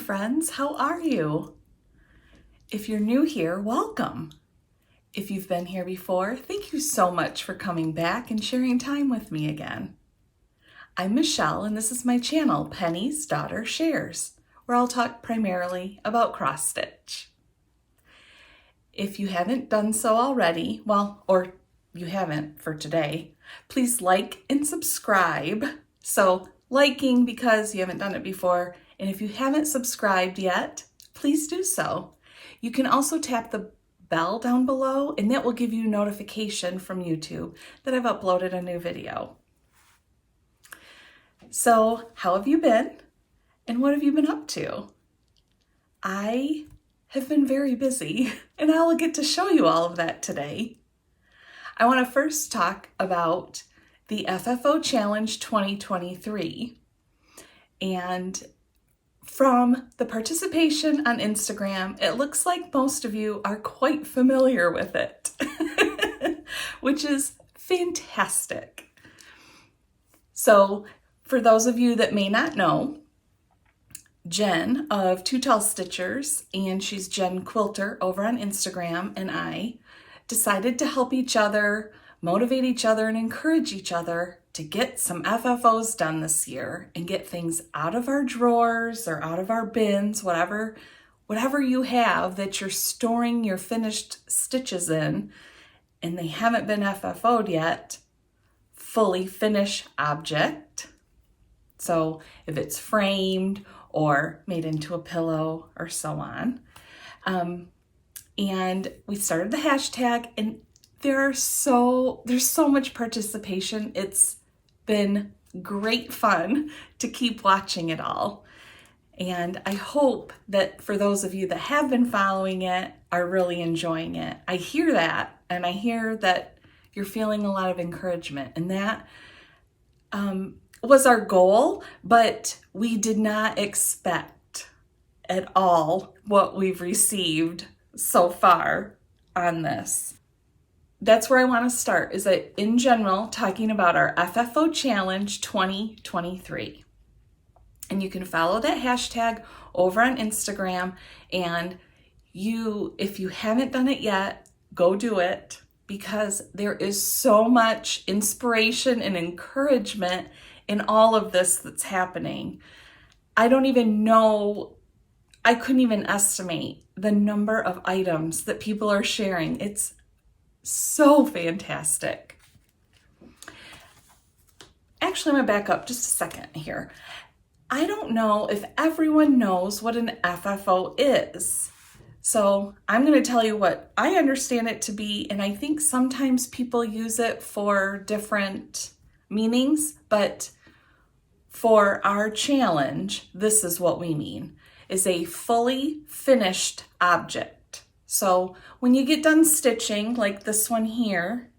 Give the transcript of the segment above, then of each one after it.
friends. How are you? If you're new here, welcome. If you've been here before, thank you so much for coming back and sharing time with me again. I'm Michelle, and this is my channel, Penny's Daughter Shares, where I'll talk primarily about cross stitch. If you haven't done so already, or you haven't for today, please like and subscribe. So liking because you haven't done it before, and if you haven't subscribed yet, please do so. You can also tap the bell down below, and that will give you notification from YouTube that I've uploaded a new video. So how have you been? And what have you been up to? I have been very busy, and I will get to show you all of that today. I want to first talk about the FFO Challenge 2023. And from the participation on Instagram, it looks like most of you are quite familiar with it, which is fantastic. So for those of you that may not know, Jen of Two Tall Stitchers, and she's jenquilter over on Instagram, and I decided to help each other, motivate each other, and encourage each other to get some FFOs done this year and get things out of our drawers or out of our bins, whatever you have that you're storing your finished stitches in and they haven't been FFO'd yet, fully finish object. So if it's framed or made into a pillow or so on. And we started the hashtag, and there's so much participation. It's been great fun to keep watching it all. And I hope that for those of you that have been following it are really enjoying it. I hear that, and I hear that you're feeling a lot of encouragement, and that was our goal, but we did not expect at all what we've received so far on this. That's where I want to start, is that in general, talking about our FFO Challenge 2023. And you can follow that hashtag over on Instagram, and if you haven't done it yet, go do it, because there is so much inspiration and encouragement in all of this that's happening. I couldn't even estimate the number of items that people are sharing. It's so fantastic. Actually, I'm gonna back up just a second here. I don't know if everyone knows what an FFO is. So I'm gonna tell you what I understand it to be, and I think sometimes people use it for different meanings, but for our challenge, this is what we mean, is a fully finished object. So when you get done stitching, like this one here,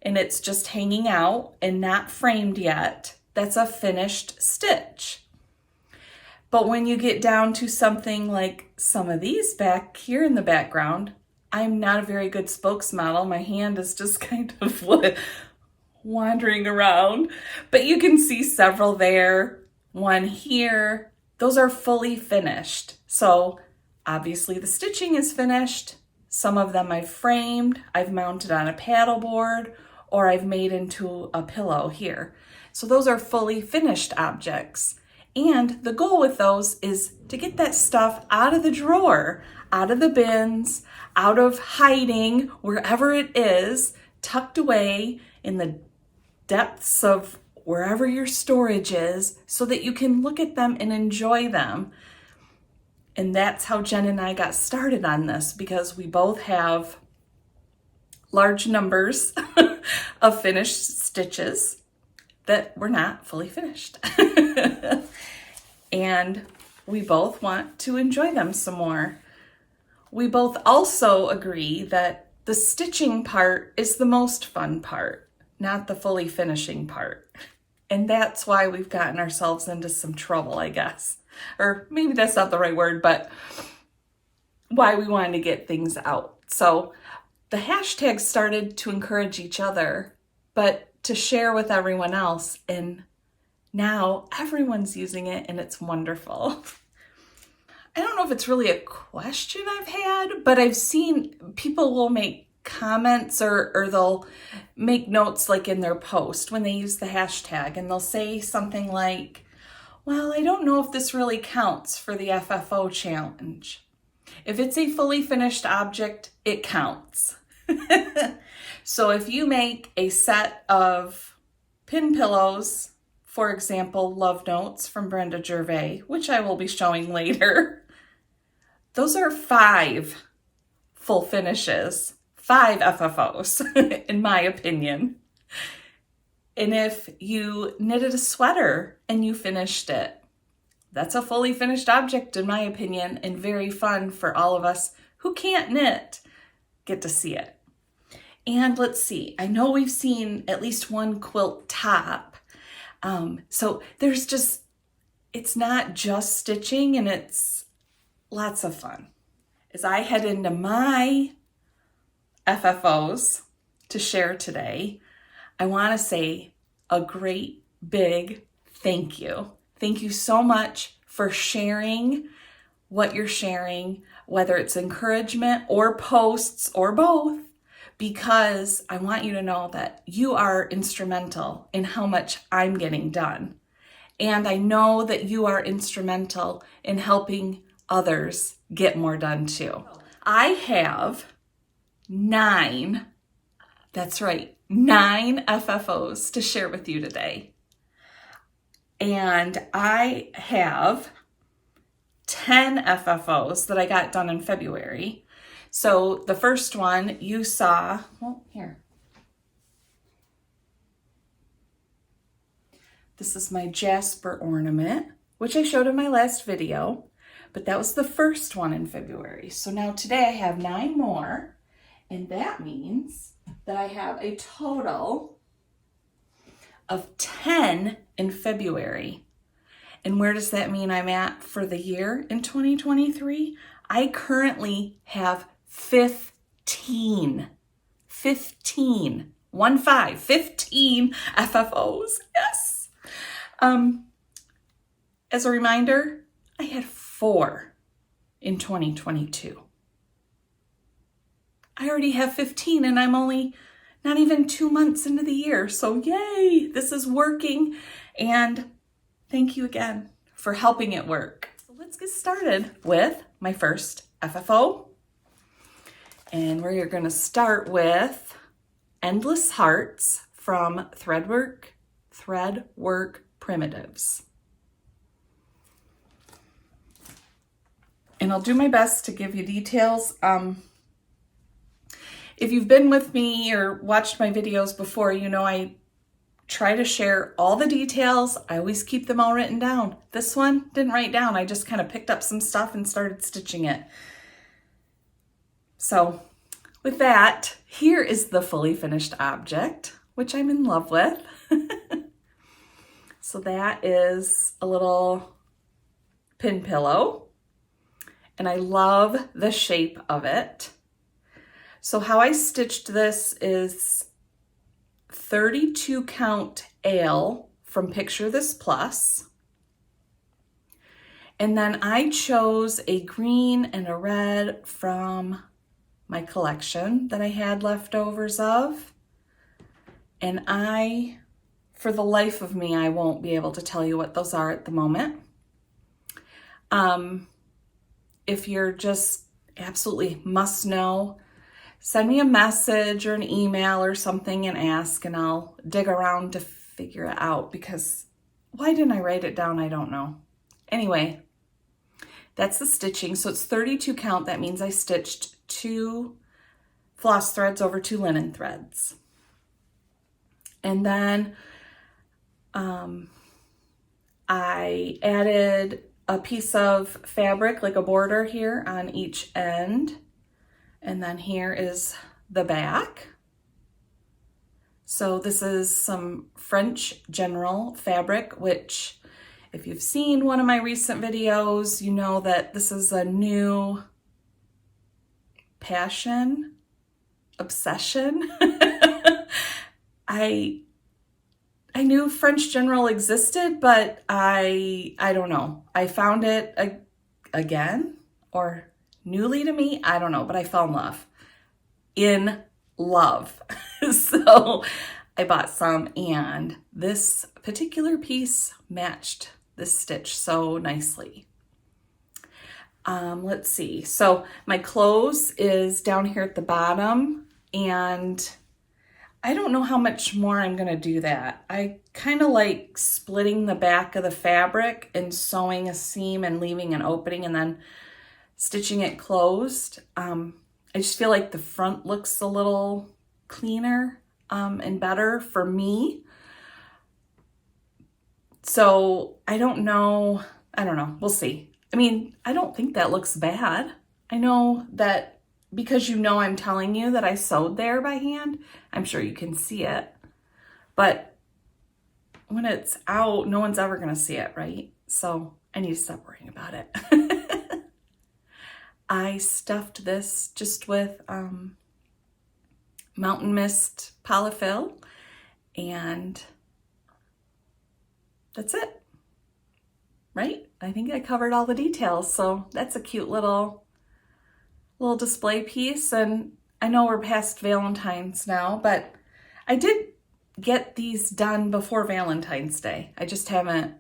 and it's just hanging out and not framed yet, that's a finished stitch. But when you get down to something like some of these back here in the background, I'm not a very good spokesmodel. My hand is just kind of wandering around, but you can see several there, one here. Those are fully finished. So obviously the stitching is finished. Some of them I've framed, I've mounted on a paddle board, or I've made into a pillow here. So those are fully finished objects. And the goal with those is to get that stuff out of the drawer, out of the bins, out of hiding, wherever it is, tucked away in the depths of wherever your storage is, so that you can look at them and enjoy them. And that's how Jen and I got started on this, because we both have large numbers of finished stitches that were not fully finished. And we both want to enjoy them some more. We both also agree that the stitching part is the most fun part, not the fully finishing part. And that's why we've gotten ourselves into some trouble, I guess. Or maybe that's not the right word, but why we wanted to get things out. So the hashtag started to encourage each other, but to share with everyone else. And now everyone's using it, and it's wonderful. I don't know if it's really a question I've had, but I've seen people will make comments or they'll make notes like in their post when they use the hashtag, and they'll say something like, well, I don't know if this really counts for the FFO challenge. If it's a fully finished object, it counts. So if you make a set of pin pillows, for example, Love Notes from Brenda Gervais, which I will be showing later, those are 5 full finishes, 5 FFOs, in my opinion. And if you knitted a sweater and you finished it, that's a fully finished object, in my opinion, and very fun for all of us who can't knit get to see it. And let's see, I know we've seen at least one quilt top. So there's just, it's not just stitching, and it's lots of fun. As I head into my FFOs to share today, I want to say a great big thank you. Thank you so much for sharing what you're sharing, whether it's encouragement or posts or both, because I want you to know that you are instrumental in how much I'm getting done. And I know that you are instrumental in helping others get more done too. I have 9, that's right, 9 FFOs to share with you today. And I have 10 FFOs that I got done in February. So the first one you saw, well, here. This is my Jasper ornament, which I showed in my last video, but that was the first one in February. So now today I have 9 more, and that means that I have a total of 10 in February. And where does that mean I'm at for the year in 2023? I currently have 15 FFOs, yes. As a reminder, I had 4 in 2022. I already have 15 and I'm only not even 2 months into the year. So yay, this is working. And thank you again for helping it work. So let's get started with my first FFO. And we're going to start with Endless Hearts from Threadwork Primitives. And I'll do my best to give you details. If you've been with me or watched my videos before, you know I try to share all the details. I always keep them all written down. This one didn't write down. I just kind of picked up some stuff and started stitching it. So with that, here is the fully finished object, which I'm in love with. So that is a little pin pillow, and I love the shape of it. So how I stitched this is 32 count ale from Picture This Plus. And then I chose a green and a red from my collection that I had leftovers of. And for the life of me, I won't be able to tell you what those are at the moment. If you're just absolutely must know, send me a message or an email or something and ask, and I'll dig around to figure it out, because why didn't I write it down? I don't know. Anyway, that's the stitching. So it's 32 count. That means I stitched 2 floss threads over 2 linen threads. And then I added a piece of fabric, like a border here on each end. And then here is the back. So this is some French General fabric, which if you've seen one of my recent videos, you know that this is a new passion, obsession. I knew French General existed, but I don't know. I found it again, or newly to me, I don't know, but I fell in love. In love. So I bought some, and this particular piece matched this stitch so nicely. Let's see. So my close is down here at the bottom, and I don't know how much more I'm going to do that. I kind of like splitting the back of the fabric and sewing a seam and leaving an opening and then stitching it closed. I just feel like the front looks a little cleaner and better for me. So I don't know. We'll see. I mean, I don't think that looks bad. I know that because I'm telling you that I sewed there by hand, I'm sure you can see it. But when it's out, no one's ever going to see it, right? So I need to stop worrying about it. I stuffed this just with Mountain Mist polyfill, and that's it, right? I think I covered all the details, so that's a cute little display piece. And I know we're past Valentine's now, but I did get these done before Valentine's Day. I just haven't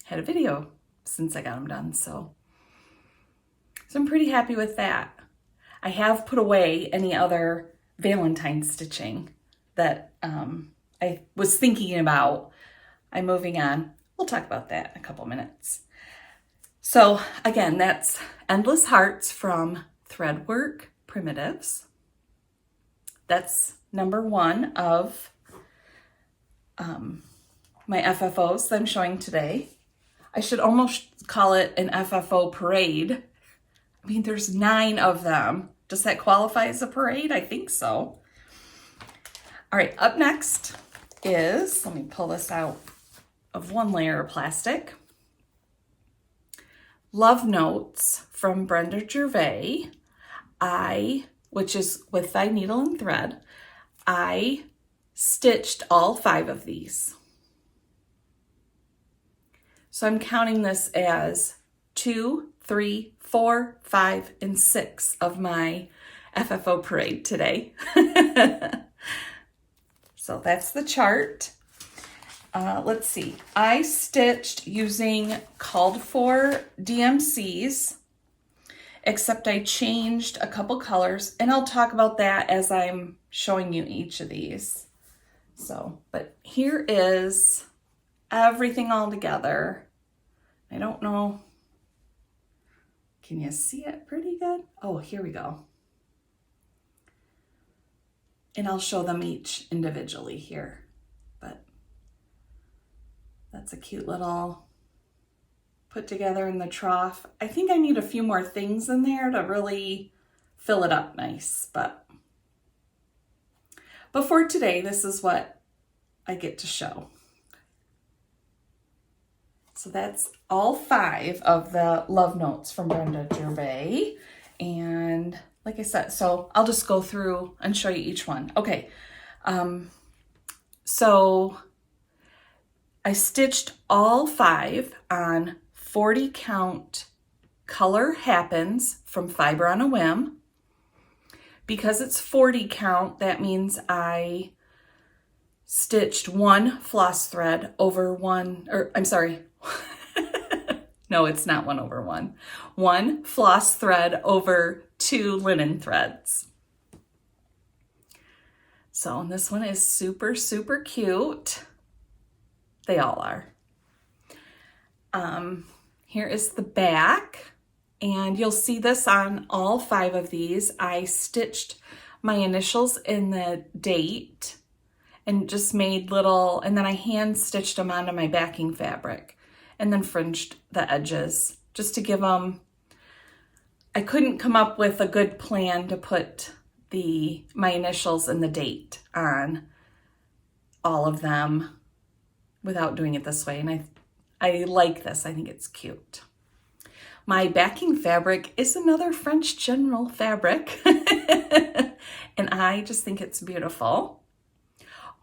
had a video since I got them done, so I'm pretty happy with that. I have put away any other Valentine stitching that I was thinking about. I'm moving on. We'll talk about that in a couple minutes. So again, that's Endless Hearts from Threadwork Primitives. That's number 1 of my FFOs that I'm showing today. I should almost call it an FFO parade. I mean, there's 9 of them. Does that qualify as a parade? I think so. All right, up next is, let me pull this out of one layer of plastic. Love Notes from Brenda Gervais. Which is with Thy Needle and Thread, I stitched all 5 of these. So I'm counting this as 2, 3, 4, 5, and 6 of my FFO parade today. So that's the chart. Let's see. I stitched using called for DMCs, except I changed a couple colors, and I'll talk about that as I'm showing you each of these. So, but here is everything all together. I don't know. Can you see it pretty good? Oh, here we go. And I'll show them each individually here, but that's a cute little put together in the trough. I think I need a few more things in there to really fill it up nice, but for today, this is what I get to show. So that's all 5 of the Love Notes from Brenda Gervais. And like I said, so I'll just go through and show you each one. Okay, so I stitched all 5 on 40 count Color Happens from Fiber on a Whim. Because it's 40 count, that means I stitched 1 floss thread over 1, or I'm sorry, no, it's not 1 over 1. 1 floss thread over 2 linen threads. So this one is super, super cute. They all are. Here is the back, and you'll see this on all 5 of these. I stitched my initials in the date and just made little, and then I hand stitched them onto my backing fabric and then fringed the edges just to give them, I couldn't come up with a good plan to put my initials and the date on all of them without doing it this way. And I like this. I think it's cute. My backing fabric is another French General fabric, and I just think it's beautiful.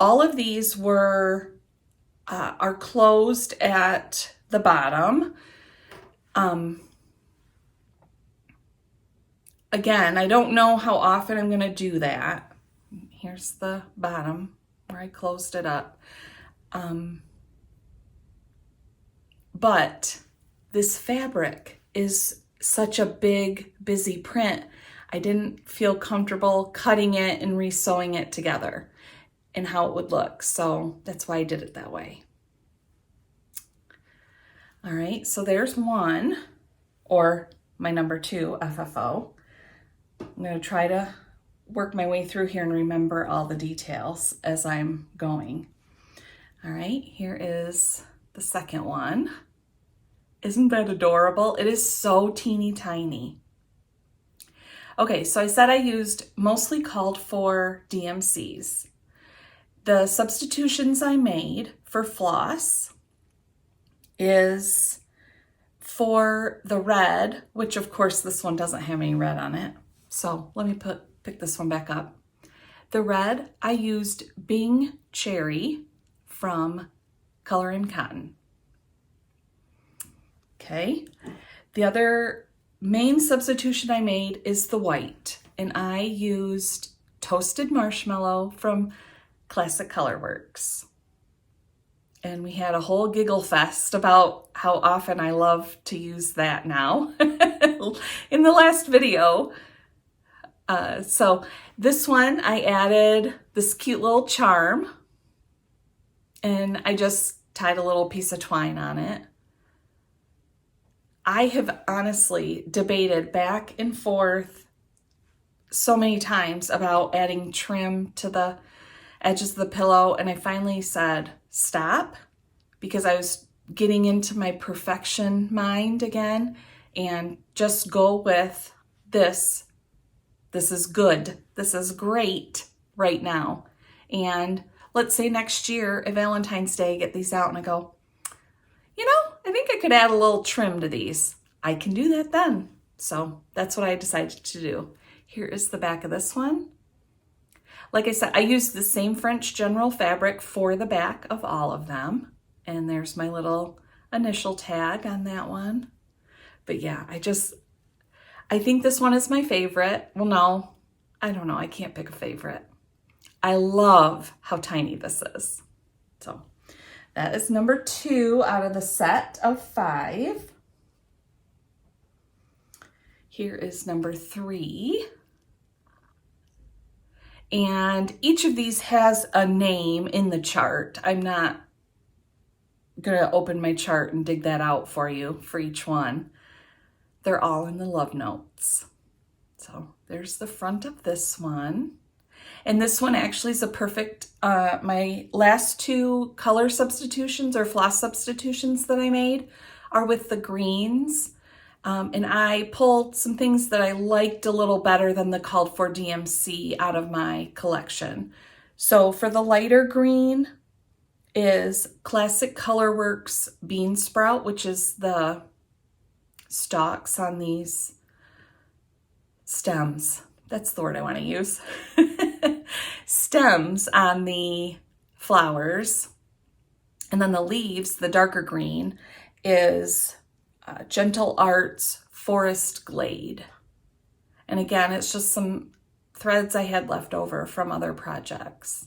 All of these are closed at the bottom. again, I don't know how often I'm going to do that. Here's the bottom where I closed it up. But this fabric is such a big, busy print. I didn't feel comfortable cutting it and re-sewing it together and how it would look. So that's why I did it that way. All right, so there's one, or my number 2 FFO. I'm going to try to work my way through here and remember all the details as I'm going. All right, here is the second one. Isn't that adorable? It is so teeny tiny. Okay, so I said I used mostly called for DMCs. The substitutions I made for floss is for the red, which of course this one doesn't have any red on it. So let me pick this one back up. The red, I used Bing Cherry from Color and Cotton. Okay, the other main substitution I made is the white, and I used Toasted Marshmallow from Classic Colorworks. And we had a whole giggle fest about how often I love to use that now in the last video. So this one, I added this cute little charm, and I just tied a little piece of twine on it. I have honestly debated back and forth so many times about adding trim to the edges of the pillow, and I finally said stop, because I was getting into my perfection mind again, and just go with this. This is good. This is great right now. And let's say next year at Valentine's Day, I get these out and I go, you know, I think I could add a little trim to these. I can do that then. So that's what I decided to do. Here is the back of this one. Like I said, I used the same French General fabric for the back of all of them. And there's my little initial tag on that one. But yeah, I think this one is my favorite. Well, no, I don't know. I can't pick a favorite. I love how tiny this is. So that is number 2 out of the set of 5. Here is number 3. And each of these has a name in the chart. I'm not going to open my chart and dig that out for you for each one. They're all in the love notes. So there's the front of this one. And this one actually is a perfect, my last 2 color substitutions or floss substitutions that I made are with the greens. And I pulled some things that I liked a little better than the called for DMC out of my collection. So for the lighter green is Classic Colorworks Bean Sprout, which is the stalks on these stems. That's the word I want to use. Stems on the flowers. And then the leaves, the darker green, is Gentle Arts Forest Glade. And again, it's just some threads I had left over from other projects.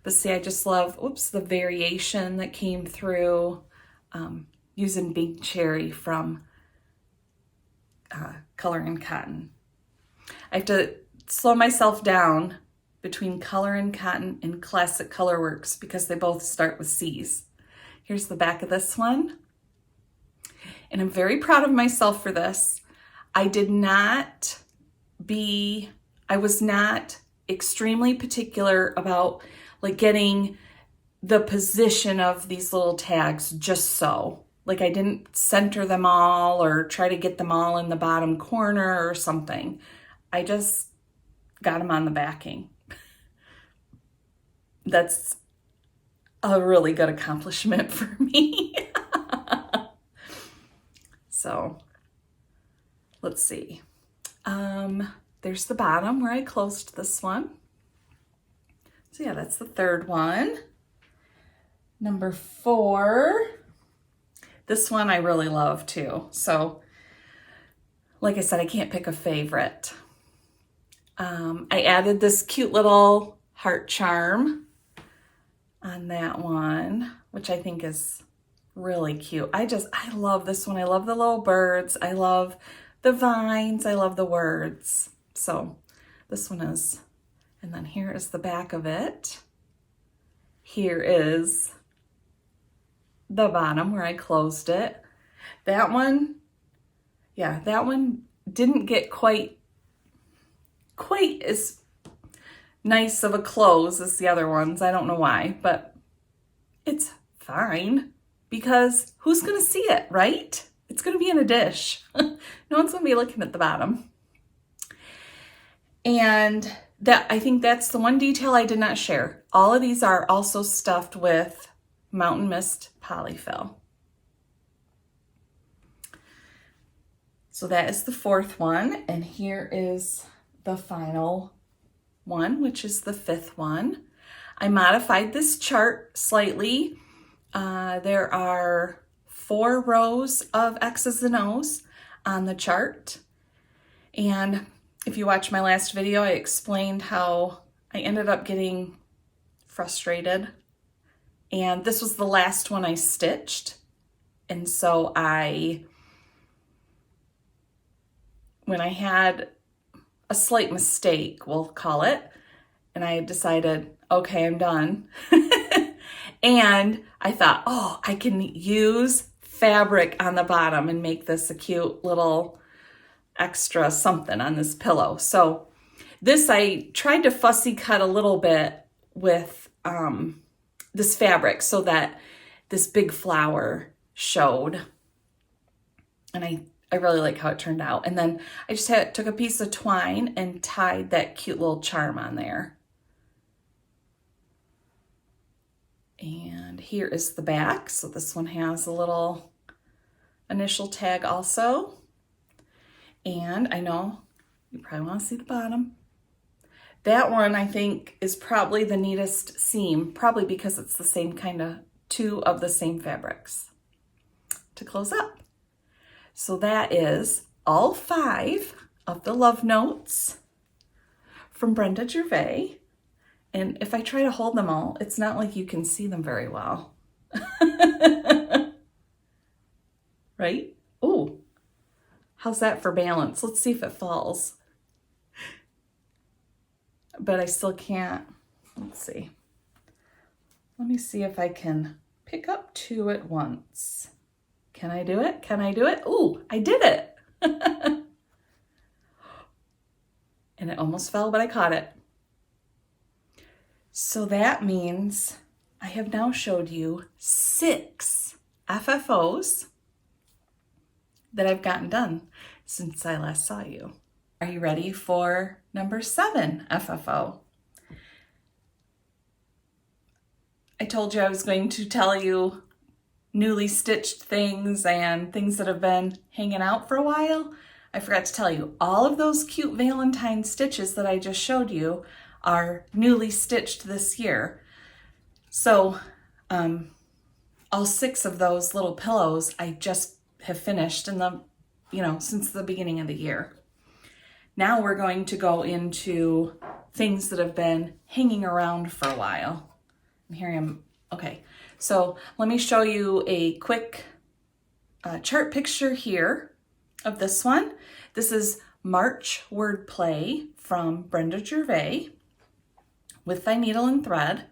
But see, I just love, the variation that came through using Big Cherry from Color and Cotton. I have to slow myself down between Color and Cotton and Classic Colorworks because they both start with C's. Here's the back of this one. And I'm very proud of myself for this. I was not extremely particular about like getting the position of these little tags just so. Like I didn't center them all or try to get them all in the bottom corner or something. I just got them on the backing. That's a really good accomplishment for me. So let's see. There's the bottom where I closed this one. So yeah, that's the third one. Number 4. This one I really love too. So like I said, I can't pick a favorite. I added this cute little heart charm on that one, which I think is really cute. I love this one. I love the little birds. I love the vines. I love the words. So this one is, and then here is the back of it. Here is the bottom where I closed it. That one, yeah, that one didn't get quite as nice of a close as the other ones. I don't know why, but it's fine because who's going to see it, right? It's going to be in a dish. No one's going to be looking at the bottom. And that, I think that's the one detail I did not share. All of these are also stuffed with Mountain Mist polyfill. So that is the fourth one, and here is the final one, which is the fifth one. I modified this chart slightly. There are 4 rows of X's and O's on the chart. And if you watch my last video, I explained how I ended up getting frustrated. And this was the last one I stitched. And so when I had a slight mistake, we'll call it, and I decided, okay, I'm done. And I thought, oh, I can use fabric on the bottom and make this a cute little extra something on this pillow. So this, I tried to fussy cut a little bit with this fabric so that this big flower showed. And I really like how it turned out. And then I just took a piece of twine and tied that cute little charm on there. And here is the back. So this one has a little initial tag also. And I know you probably want to see the bottom. That one I think is probably the neatest seam, probably because it's the same kind of 2 of the same fabrics to close up. So that is all 5 of the love notes from Brenda Gervais. And if I try to hold them all, it's not like you can see them very well. Right? Oh, how's that for balance? Let's see if it falls. But I still can't. Let's see. Let me see if I can pick up 2 at once. Can I do it? Can I do it? Ooh, I did it. And it almost fell, but I caught it. So that means I have now showed you 6 FFOs that I've gotten done since I last saw you. Are you ready for number 7 FFO? I told you I was going to tell you newly stitched things and things that have been hanging out for a while. I forgot to tell you, all of those cute Valentine stitches that I just showed you are newly stitched this year. So all 6 of those little pillows I just have finished in the, since the beginning of the year. Now we're going to go into things that have been hanging around for a while. And here I am. Okay, so let me show you a quick chart picture here of this one. This is March Wordplay from Brenda Gervais with Thy Needle and Thread.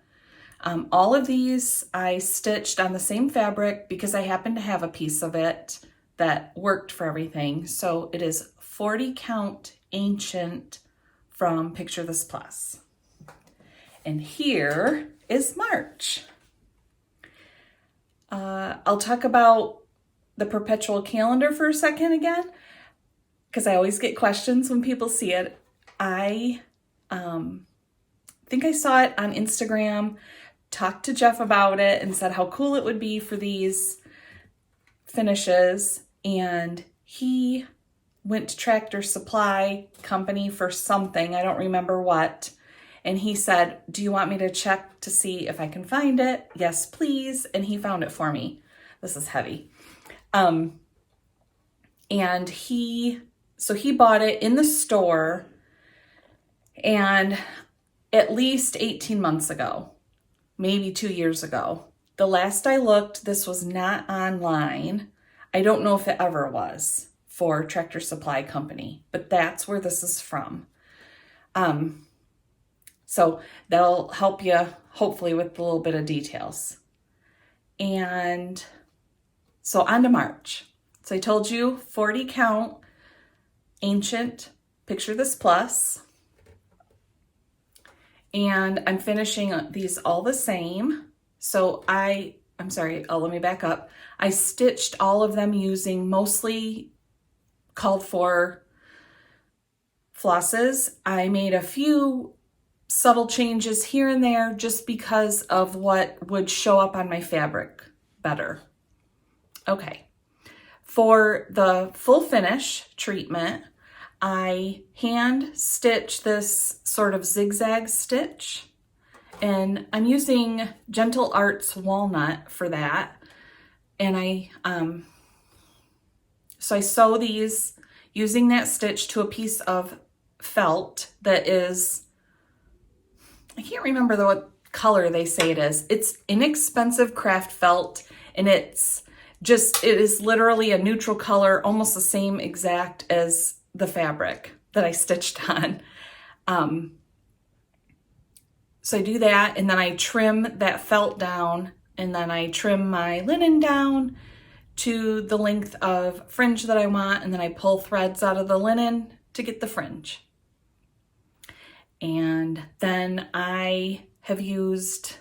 All of these I stitched on the same fabric because I happen to have a piece of it that worked for everything. So it is 40 count ancient from Picture This Plus. And here is March. I'll talk about the perpetual calendar for a second again, because I always get questions when people see it. I think I saw it on Instagram, talked to Jeff about it and said how cool it would be for these finishes. And he went to Tractor Supply Company for something, I don't remember what. And he said, do you want me to check to see if I can find it? Yes, please. And he found it for me. This is heavy. And he bought it in the store And at least 18 months ago, maybe 2 years ago. The last I looked, this was not online. I don't know if it ever was for Tractor Supply Company, but that's where this is from. So that'll help you hopefully with a little bit of details. And so on to March. So I told you 40 count, ancient, picture this plus. And I'm finishing these all the same. So I'm sorry, let me back up. I stitched all of them using mostly called for flosses. I made a few subtle changes here and there just because of what would show up on my fabric better. Okay, for the full finish treatment, I hand stitch this sort of zigzag stitch, and I'm using Gentle Arts Walnut for that. And so I sew these using that stitch to a piece of felt that is, I can't remember what color they say it is. It's inexpensive craft felt, and it is literally a neutral color, almost the same exact as the fabric that I stitched on. So I do that, and then I trim that felt down, and then I trim my linen down to the length of fringe that I want, and then I pull threads out of the linen to get the fringe. And then I have used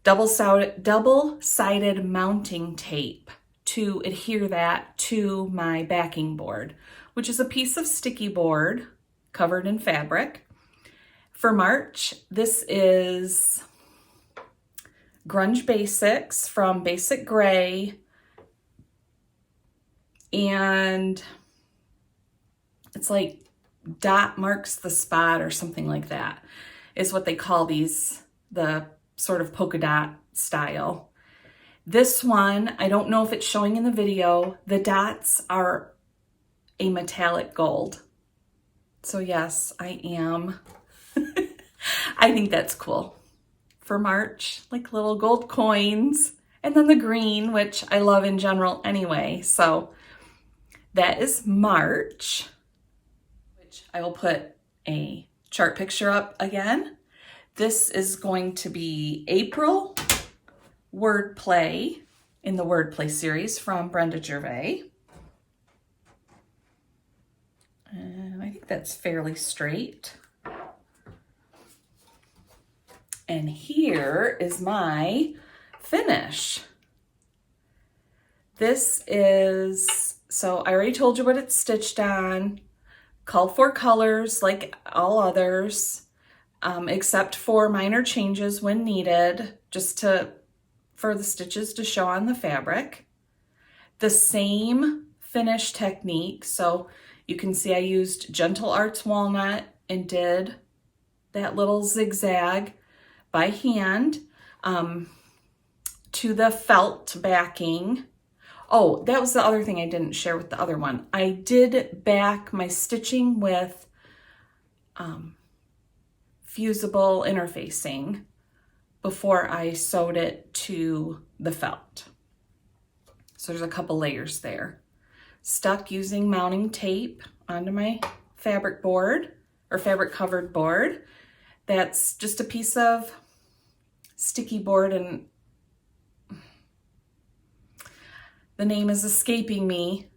double-sided mounting tape to adhere that to my backing board, which is a piece of sticky board covered in fabric. For March, this is Grunge Basics from Basic Gray, and it's like dot marks the spot or something like that is what they call these, the sort of polka dot style. This one, I don't know if it's showing in the video, the dots are a metallic gold. So yes, I am. I think that's cool. For March, like little gold coins, and then the green, which I love in general anyway. So that is March, which I will put a chart picture up again. This is going to be April Wordplay in the Wordplay series from Brenda Gervais. And I think that's fairly straight. And here is my finish. This is, so I already told you what it's stitched on, called for colors like all others, except for minor changes when needed, just for the stitches to show on the fabric. The same finish technique, so you can see I used Gentle Arts Walnut and did that little zigzag by hand to the felt backing. Oh, that was the other thing I didn't share with the other one. I did back my stitching with fusible interfacing before I sewed it to the felt. So there's a couple layers there. Stuck using mounting tape onto my fabric board or fabric covered board. That's just a piece of sticky board, and the name is escaping me.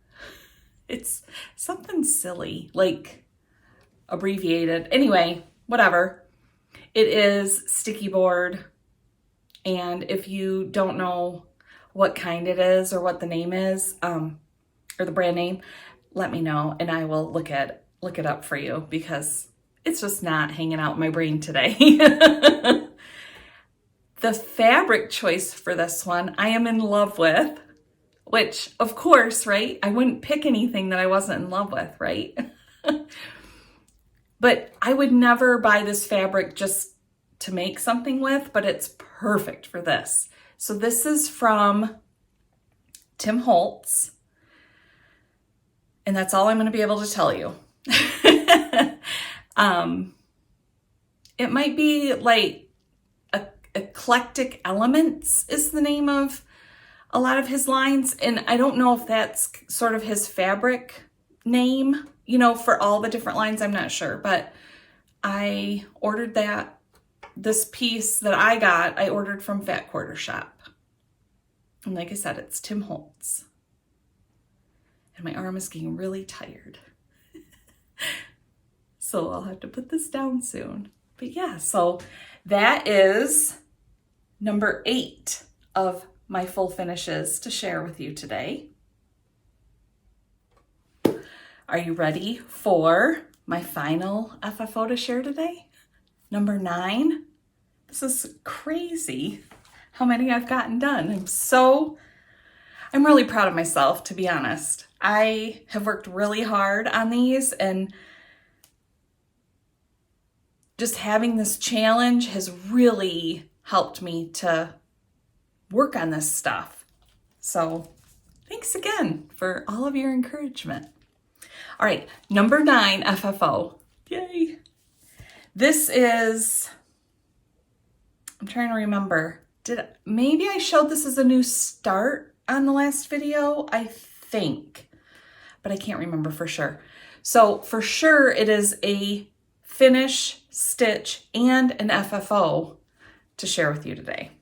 It's something silly, like abbreviated. Anyway, whatever. It is sticky board, and if you don't know what kind it is or what the name is, or the brand name, let me know and I will look it up for you, because it's just not hanging out in my brain today. The fabric choice for this one, I am in love with, which of course, right? I wouldn't pick anything that I wasn't in love with, right? But I would never buy this fabric just to make something with, but it's perfect for this. So this is from Tim Holtz, and that's all I'm going to be able to tell you. It might be like Eclectic Elements is the name of a lot of his lines. And I don't know if that's sort of his fabric name, you know, for all the different lines. I'm not sure, but I ordered this piece that I got, I ordered from Fat Quarter Shop. And like I said, it's Tim Holtz. And my arm is getting really tired. So I'll have to put this down soon. But yeah, so that is number 8 of my full finishes to share with you today. Are you ready for my final FFO to share today? Number 9. This is crazy how many I've gotten done. I'm really proud of myself, to be honest. I have worked really hard on these, and just having this challenge has really helped me to work on this stuff. So thanks again for all of your encouragement. All right, number 9 FFO. Yay. This is, I'm trying to remember. Maybe I showed this as a new start on the last video, I think, but I can't remember for sure. So for sure it is a finish, stitch, and an FFO to share with you today.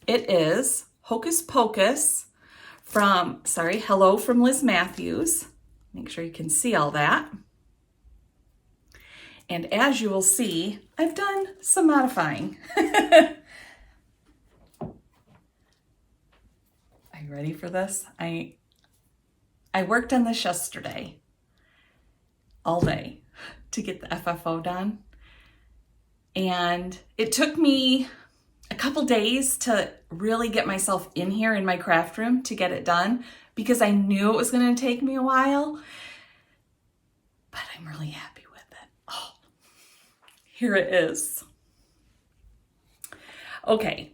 It is Hocus Pocus hello from Liz Mathews. Make sure you can see all that. And as you will see, I've done some modifying. Are you ready for this? I worked on this yesterday, all day, to get the FFO done. And it took me a couple days to really get myself in here in my craft room to get it done, because I knew it was going to take me a while. But I'm really happy with it. Oh, here it is. Okay.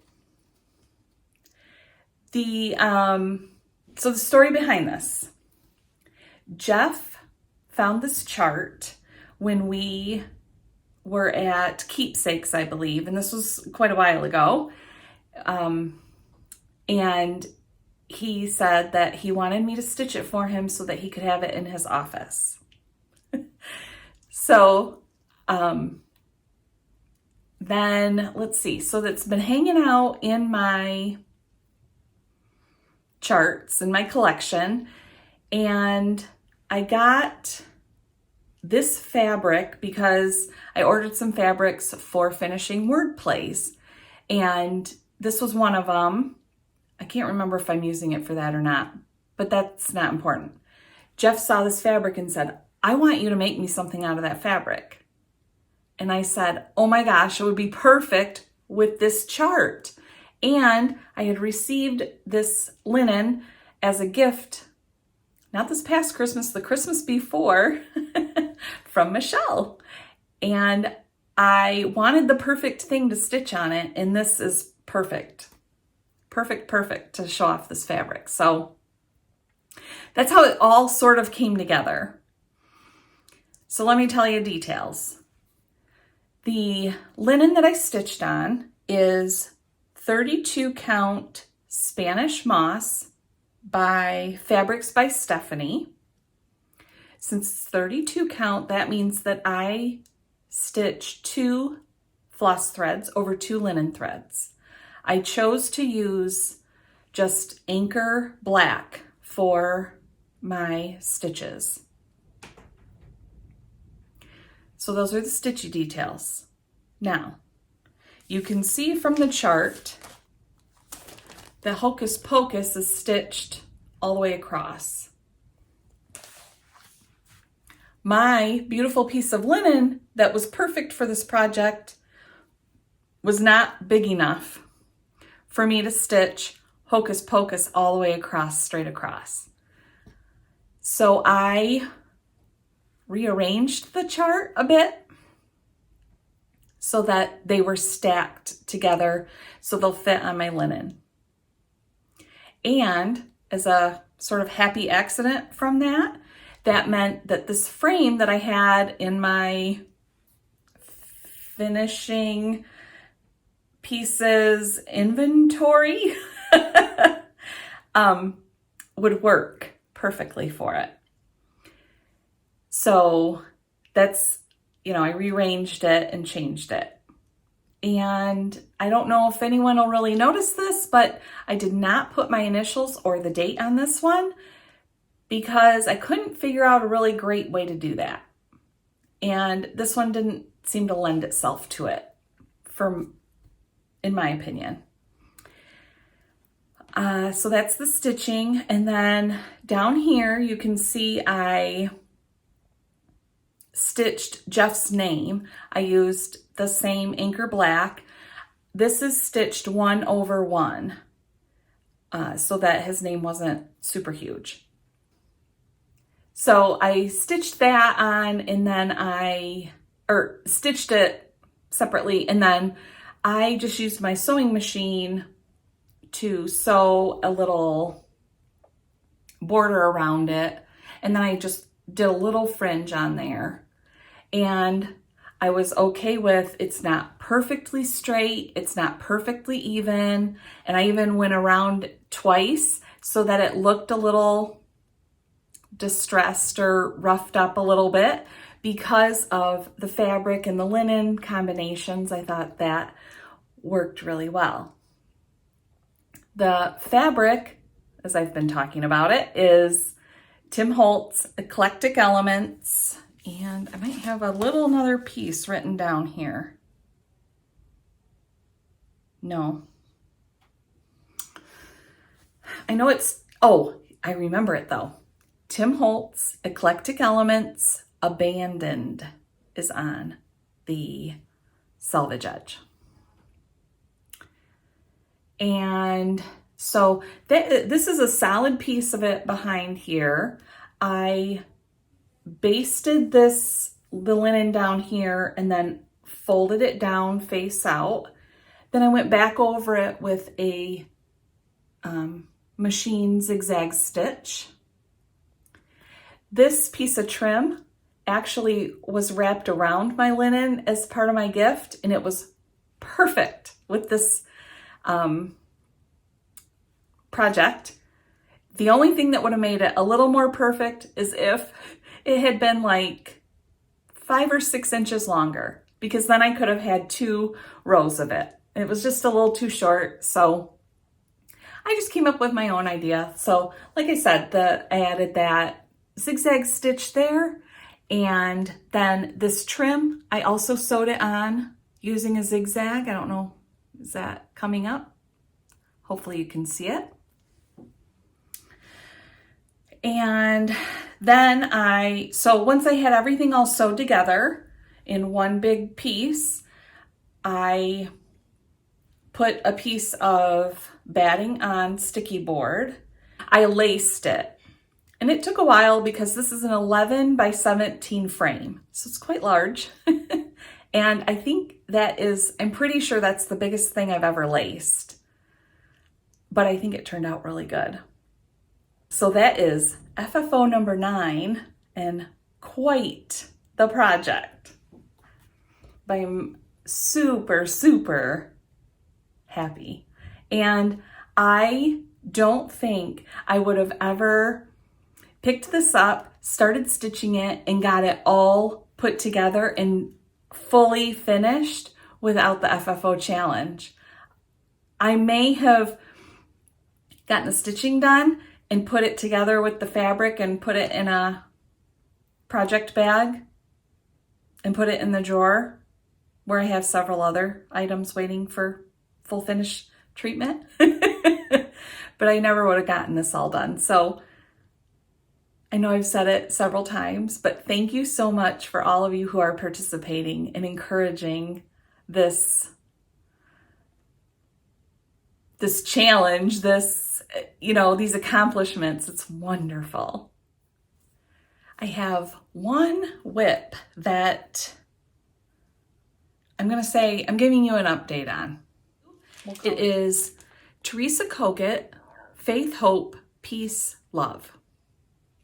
So the story behind this. Jeff found this chart when we were at Keepsakes, I believe, and this was quite a while ago. And he said that he wanted me to stitch it for him so that he could have it in his office. So then let's see. So that's been hanging out in my charts in my collection, and I got this fabric because I ordered some fabrics for finishing word plays, and this was one of them. I can't remember if I'm using it for that or not, but that's not important. Jeff saw this fabric and said, I want you to make me something out of that fabric. And I said, oh my gosh, it would be perfect with this chart. And I had received this linen as a gift, not this past Christmas, the Christmas before, from Michelle. And I wanted the perfect thing to stitch on it, and this is perfect. Perfect to show off this fabric. So that's how it all sort of came together. So let me tell you details. The linen that I stitched on is 32 count Spanish moss by Fabrics by Stephanie. Since it's 32 count, that means that I stitched 2 floss threads over 2 linen threads. I chose to use just Anchor Black for my stitches. So those are the stitchy details. Now, you can see from the chart that Hocus Pocus is stitched all the way across. My beautiful piece of linen that was perfect for this project was not big enough for me to stitch Hocus Pocus all the way across, straight across. So I rearranged the chart a bit so that they were stacked together so they'll fit on my linen. And as a sort of happy accident from that, that meant that this frame that I had in my finishing pieces inventory would work perfectly for it. So that's, I rearranged it and changed it. And I don't know if anyone will really notice this, but I did not put my initials or the date on this one because I couldn't figure out a really great way to do that. And this one didn't seem to lend itself to it, in my opinion. So that's the stitching. And then down here, you can see I stitched Jeff's name. I used the same Anchor Black. This is stitched 1/1, so that his name wasn't super huge. So I stitched that on, and then stitched it separately, and then I just used my sewing machine to sew a little border around it, and then I just did a little fringe on there. And I was okay with, it's not perfectly straight, it's not perfectly even, and I even went around twice so that it looked a little distressed or roughed up a little bit because of the fabric and the linen combinations. I thought that worked really well. The fabric, as I've been talking about it, is Tim Holtz Eclectic Elements. And I might have another piece written down here. No. I know I remember it though. Tim Holtz Eclectic Elements Abandoned is on the selvage edge. And so this is a solid piece of it behind here. I basted the linen down here and then folded it down face out. Then I went back over it with a machine zigzag stitch. This piece of trim actually was wrapped around my linen as part of my gift, and it was perfect with this project. The only thing that would have made it a little more perfect is if it had been like 5 or 6 inches longer, because then I could have had 2 rows of it. It was just a little too short, so I just came up with my own idea. So like I said, I added that zigzag stitch there, and then this trim, I also sewed it on using a zigzag. I don't know, is that coming up? Hopefully you can see it. And then so once I had everything all sewed together in one big piece, I put a piece of batting on sticky board. I laced it, and it took a while because this is an 11 by 17 frame, so it's quite large. And I think I'm pretty sure that's the biggest thing I've ever laced, but I think it turned out really good. So that is FFO number 9, and quite the project. I'm super, super happy. And I don't think I would have ever picked this up, started stitching it, and got it all put together and fully finished without the FFO challenge. I may have gotten the stitching done and put it together with the fabric and put it in a project bag and put it in the drawer where I have several other items waiting for full finish treatment. But I never would have gotten this all done. So I know I've said it several times, but thank you so much for all of you who are participating and encouraging this challenge, these accomplishments. It's wonderful. I have one whip that I'm going to say I'm giving you an update on. It is Teresa Kogut, Faith, Hope, Peace, Love.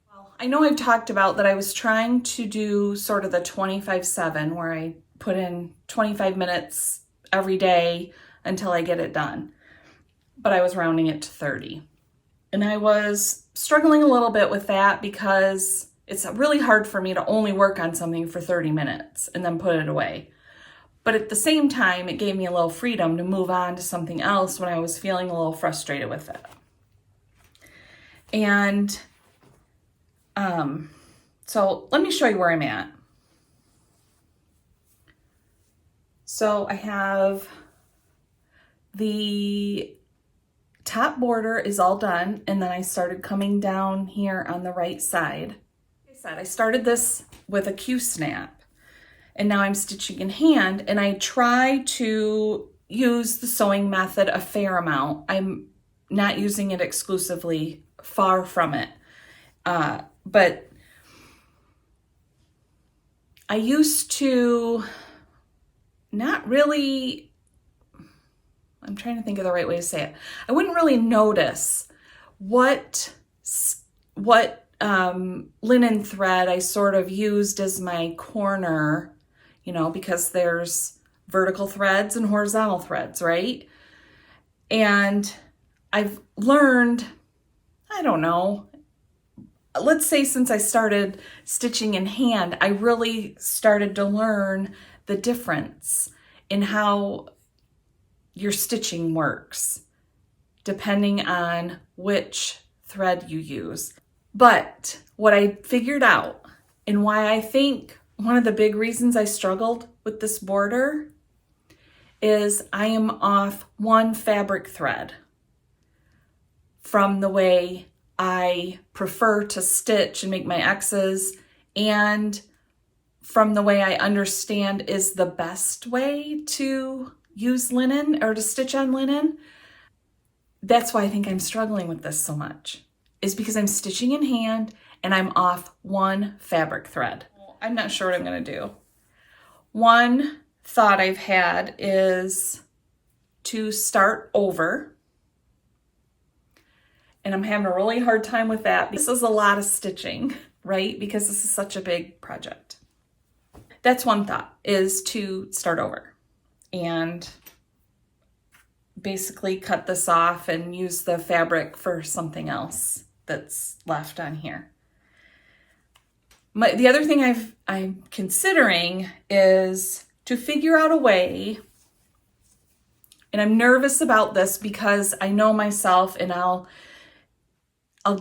Well, I know I've talked about that I was trying to do sort of the 25/7 where I put in 25 minutes every day until I get it done. But I was rounding it to 30. And I was struggling a little bit with that because it's really hard for me to only work on something for 30 minutes and then put it away. But at the same time, it gave me a little freedom to move on to something else when I was feeling a little frustrated with it. And so let me show you where I'm at. So I have the top border is all done, and then I started coming down here on the right side. Like I said, I started this with a Q-snap, and now I'm stitching in hand, and I try to use the sewing method a fair amount. I'm not using it exclusively, far from it. But I used to not really, I'm trying to think of the right way to say it. I wouldn't really notice what linen thread I sort of used as my corner, you know, because there's vertical threads and horizontal threads, right? And I've learned, I don't know, let's say since I started stitching in hand, I really started to learn the difference in how your stitching works, depending on which thread you use. But what I figured out, and why I think one of the big reasons I struggled with this border, is I am off one fabric thread from the way I prefer to stitch and make my X's, and from the way I understand is the best way to use linen or to stitch on linen. That's why I think I'm struggling with this so much, is because I'm stitching in hand and I'm off one fabric thread. I'm not sure what I'm going to do. One thought I've had is to start over. And I'm having a really hard time with that. This is a lot of stitching, right? Because this is such a big project. That's one thought, is to start over and basically cut this off and use the fabric for something else that's left on here. The other thing I'm considering is to figure out a way, and I'm nervous about this because I know myself, and I'll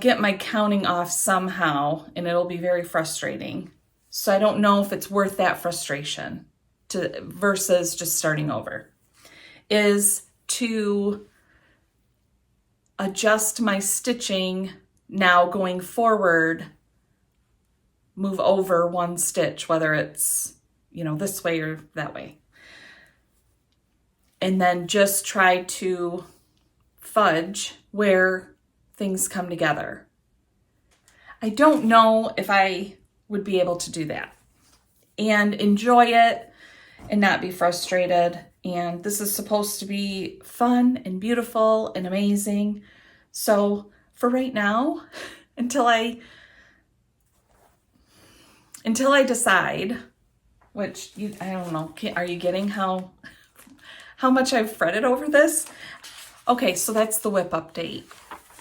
get my counting off somehow, and it'll be very frustrating. So I don't know if it's worth that frustration versus just starting over, is to adjust my stitching now going forward, move over one stitch, whether it's, you know, this way or that way. And then just try to fudge where things come together. I don't know if I would be able to do that and enjoy it and not be frustrated. And this is supposed to be fun and beautiful and amazing. So for right now, until I decide, which I don't know, are you getting how much I've fretted over this? Okay, so that's the whip update.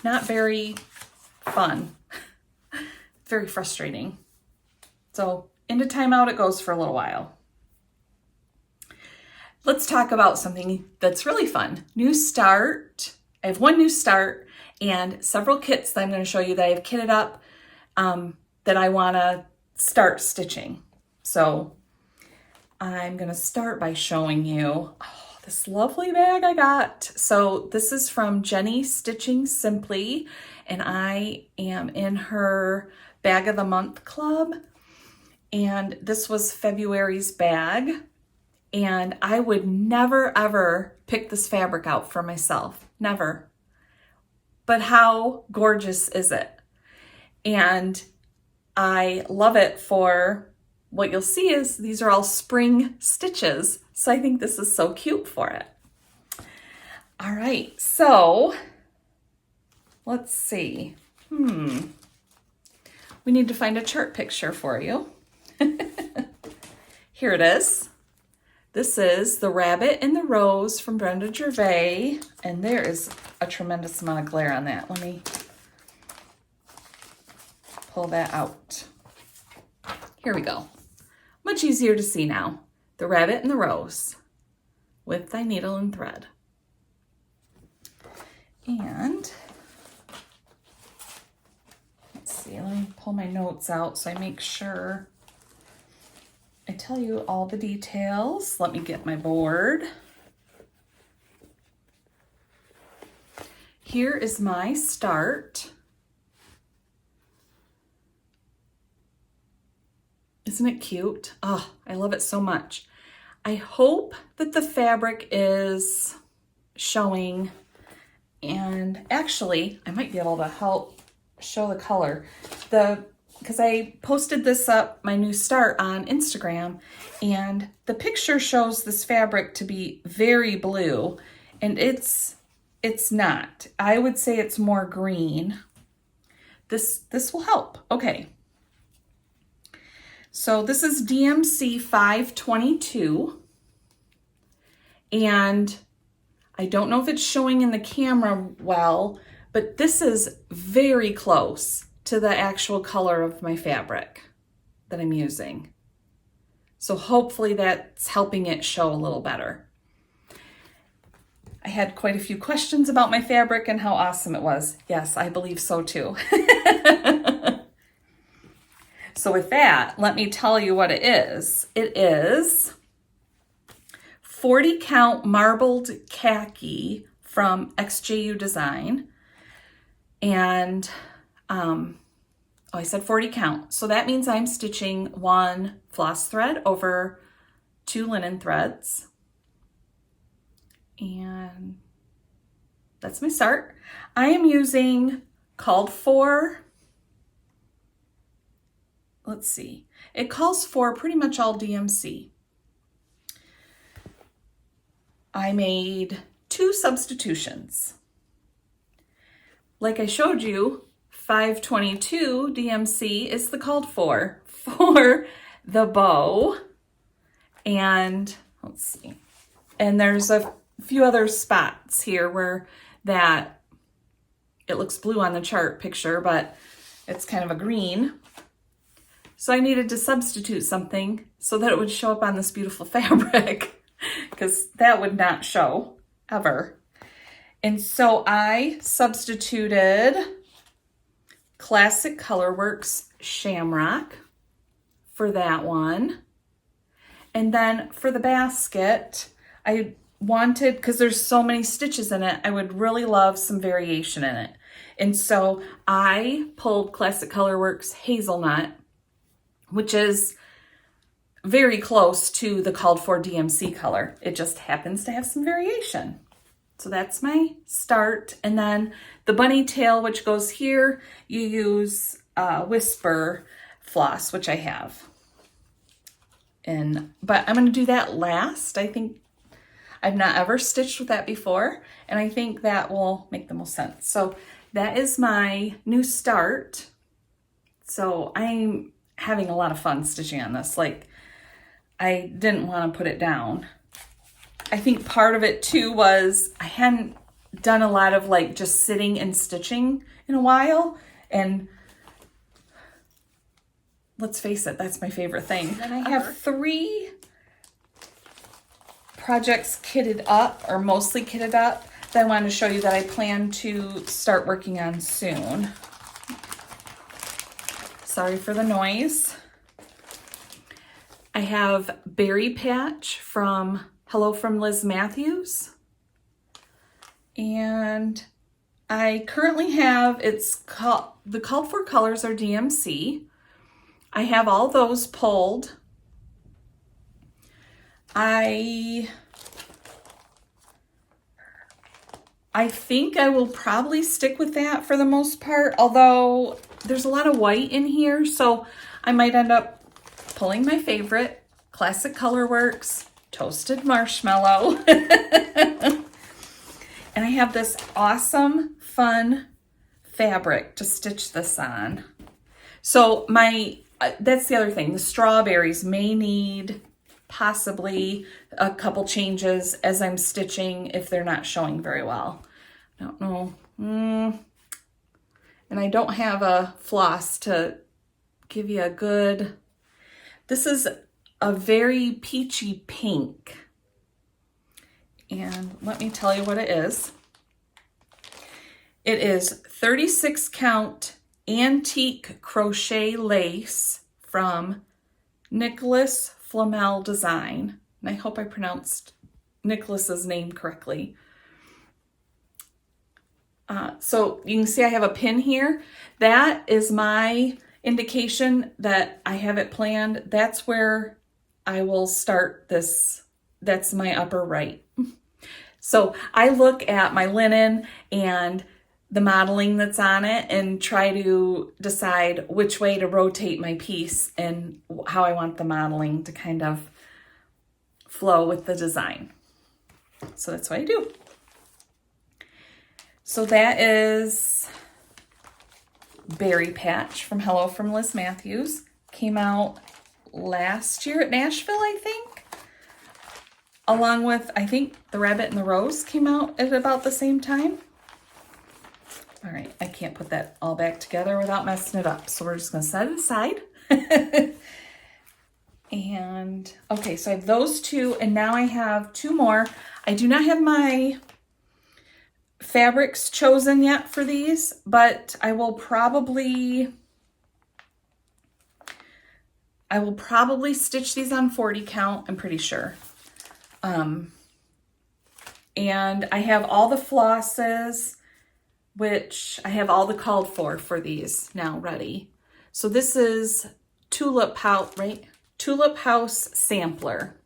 Not very fun, very frustrating. So into timeout it goes for a little while. Let's talk about something that's really fun. New start. I have one new start and several kits that I'm going to show you that I have kitted up that I want to start stitching. So I'm going to start by showing you this lovely bag I got. So this is from Jenni Stitching Simply, and I am in her Bag of the Month Club. And this was February's bag. And I would never, ever pick this fabric out for myself. Never. But how gorgeous is it? And I love it for what you'll see is these are all spring stitches. So I think this is so cute for it. All right, so let's see. We need to find a chart picture for you. Here it is. This is The Rabbit and the Rose from Brenda Gervais, and there is a tremendous amount of glare on that. Let me pull that out. Here we go. Much easier to see now. The Rabbit and the Rose with thy needle and thread. And let's see, let me pull my notes out so I make sure I tell you all the details. Let me get my board. Here is my start. Isn't it cute? Oh, I love it so much. I hope that the fabric is showing, and actually I might be able to help show the color. Because I posted this up, my new start, on Instagram, and the picture shows this fabric to be very blue, and it's not. I would say it's more green. This will help. Okay. So this is DMC 522, and I don't know if it's showing in the camera well, but this is very close to the actual color of my fabric that I'm using. So hopefully that's helping it show a little better. I had quite a few questions about my fabric and how awesome it was. Yes, I believe so too. So with that, let me tell you what it is. It is 40 count marbled khaki from xJuDesign. And, I said 40 count. So that means I'm stitching 1 floss thread over 2 linen threads. And that's my start. I am using called for, let's see, it calls for pretty much all DMC. I made 2 substitutions. Like I showed you, 522 DMC is the called for the bow. And let's see. And there's a few other spots here where that, it looks blue on the chart picture, but it's kind of a green. So I needed to substitute something so that it would show up on this beautiful fabric, because that would not show ever. And so I substituted Classic Colorworks Shamrock for that one. And then for the basket, I wanted, because there's so many stitches in it, I would really love some variation in it. And so I pulled Classic Colorworks Hazelnut, which is very close to the called for DMC color. It just happens to have some variation. So that's my start. And then the bunny tail, which goes here, you use Whisper floss, which I have. But I'm going to do that last. I think I've not ever stitched with that before, and I think that will make the most sense. So that is my new start. So I'm having a lot of fun stitching on this. Like, I didn't want to put it down. I think part of it too was I hadn't done a lot of like just sitting and stitching in a while, and let's face it, that's my favorite thing. And I have 3 projects kitted up, or mostly kitted up, that I wanted to show you that I plan to start working on soon. Sorry for the noise. I have Berry Patch from Hello from Liz Mathews. And I currently have, the called for colors are DMC. I have all those pulled. I think I will probably stick with that for the most part, although there's a lot of white in here, so I might end up pulling my favorite, Classic Colorworks Toasted Marshmallow. And I have this awesome, fun fabric to stitch this on. So that's the other thing. The strawberries may need possibly a couple changes as I'm stitching if they're not showing very well. I don't know. And I don't have a floss to give you a good... This is a very peachy pink. And let me tell you what it is. It is 36 count antique crochet lace from Nicholas Flamel Design. And I hope I pronounced Nicholas's name correctly. So you can see I have a pin here. That is my indication that I have it planned. That's where I will start this. That's my upper right. So I look at my linen and the modeling that's on it and try to decide which way to rotate my piece and how I want the modeling to kind of flow with the design. So that's what I do. So that is Berry Patch from Hello from Liz Mathews. Came out last year at Nashville, I think. Along with, I think, The Rabbit and the Rose came out at about the same time. All right, I can't put that all back together without messing it up. So we're just gonna set it aside. And, okay, so I have those two, and now I have two more. I do not have my fabrics chosen yet for these, but I will probably stitch these on 40 count, I'm pretty sure. And I have all the flosses, which I have all the called for these now ready. So this is Tulip House, right? Tulip House Sampler.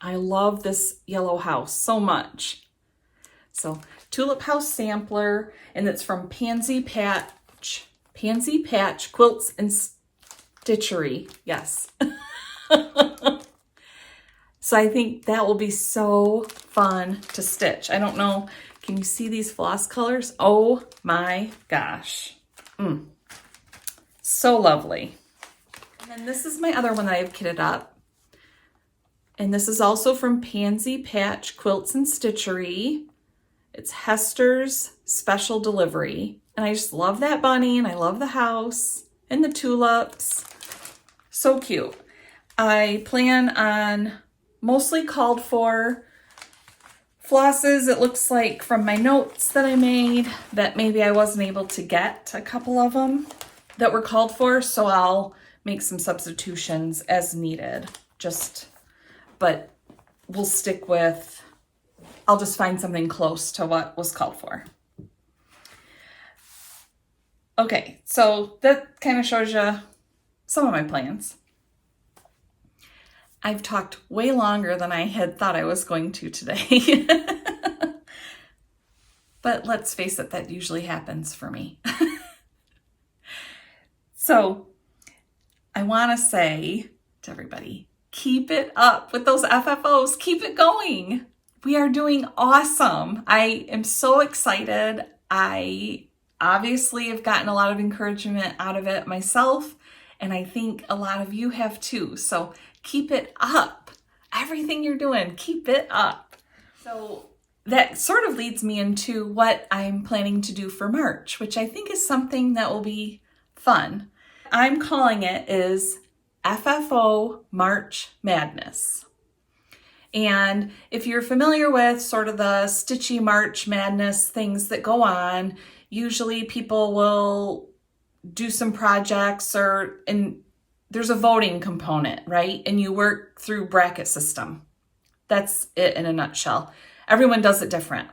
I love this yellow house so much. So Tulip House Sampler, and it's from Pansy Patch Quilts and Stitchery. Yes. So I think that will be so fun to stitch. I don't know, can you see these floss colors? Oh my gosh. So lovely. And then this is my other one that I've kitted up. And this is also from Pansy Patch Quilts and Stitchery. It's Hester's Special Delivery. And I just love that bunny, and I love the house and the tulips. So cute. I plan on mostly called for flosses. It looks like from my notes that I made that maybe I wasn't able to get a couple of them that were called for, so I'll make some substitutions as needed. But we'll stick with, I'll just find something close to what was called for. Okay, so that kind of shows you some of my plans. I've talked way longer than I had thought I was going to today. But let's face it, that usually happens for me. So I want to say to everybody, keep it up with those FFOs. Keep it going. We are doing awesome. I am so excited. I obviously have gotten a lot of encouragement out of it myself, and I think a lot of you have too. So keep it up. Everything you're doing, keep it up. So that sort of leads me into what I'm planning to do for March, which I think is something that will be fun. I'm calling it is FFO March Madness. And if you're familiar with sort of the Stitchy March Madness things that go on, usually people will do some projects and there's a voting component, right? And you work through bracket system. That's it in a nutshell. Everyone does it different.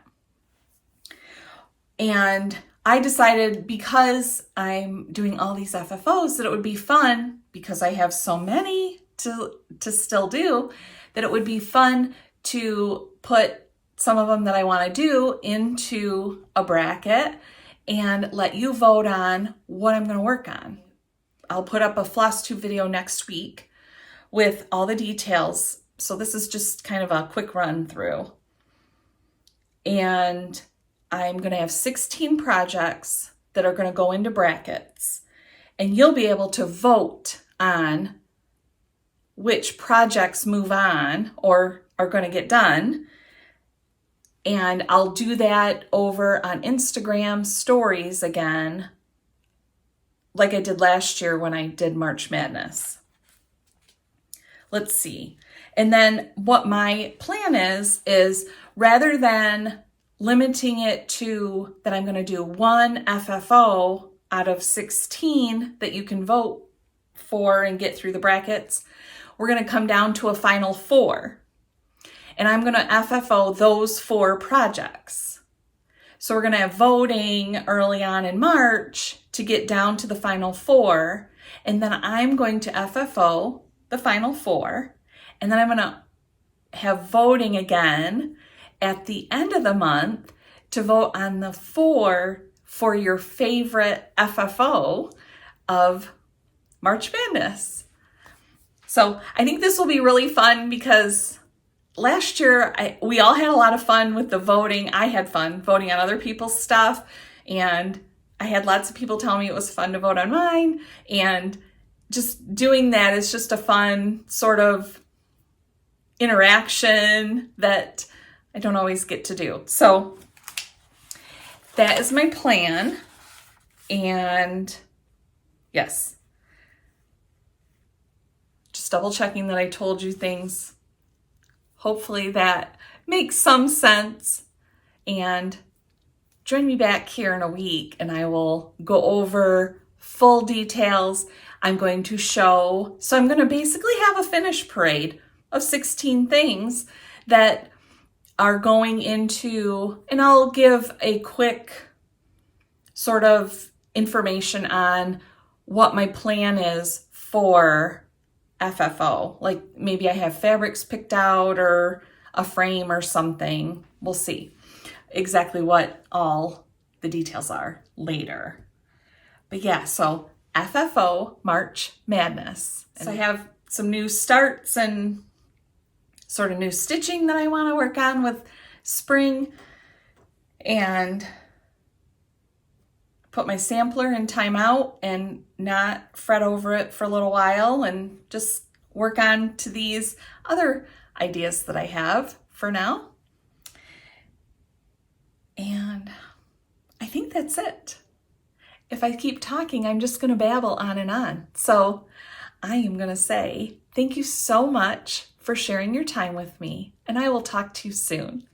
And I decided, because I'm doing all these FFOs, that it would be fun, because I have so many to still do, that it would be fun to put some of them that I want to do into a bracket and let you vote on what I'm going to work on. I'll put up a Flosstube video next week with all the details. So this is just kind of a quick run through. And I'm going to have 16 projects that are going to go into brackets. And you'll be able to vote on which projects move on or are going to get done. And I'll do that over on Instagram stories again, like I did last year when I did March Madness. Let's see. And then what my plan is rather than limiting it to that I'm going to do one FFO out of 16 that you can vote for and get through the brackets, we're going to come down to a final 4. And I'm going to FFO those 4 projects. So we're going to have voting early on in March to get down to the final 4. And then I'm going to FFO the final 4. And then I'm going to have voting again at the end of the month to vote on the 4 for your favorite FFO of March Madness. So I think this will be really fun because last year, we all had a lot of fun with the voting. I had fun voting on other people's stuff, and I had lots of people tell me it was fun to vote on mine, and just doing that is just a fun sort of interaction that I don't always get to do. So that is my plan, and yes, just double checking that I told you things. Hopefully that makes some sense, and join me back here in a week and I will go over full details. I'm going to show, so I'm going to basically have a finish parade of 16 things that are going into, and I'll give a quick sort of information on what my plan is for FFO. Like maybe I have fabrics picked out or a frame or something. We'll see exactly what all the details are later. But yeah, so FFO March Madness. So I have some new starts and sort of new stitching that I want to work on with spring, and put my sampler in timeout and not fret over it for a little while and just work on to these other ideas that I have for now. And I think that's it. If I keep talking, I'm just going to babble on and on. So I am going to say thank you so much for sharing your time with me, and I will talk to you soon.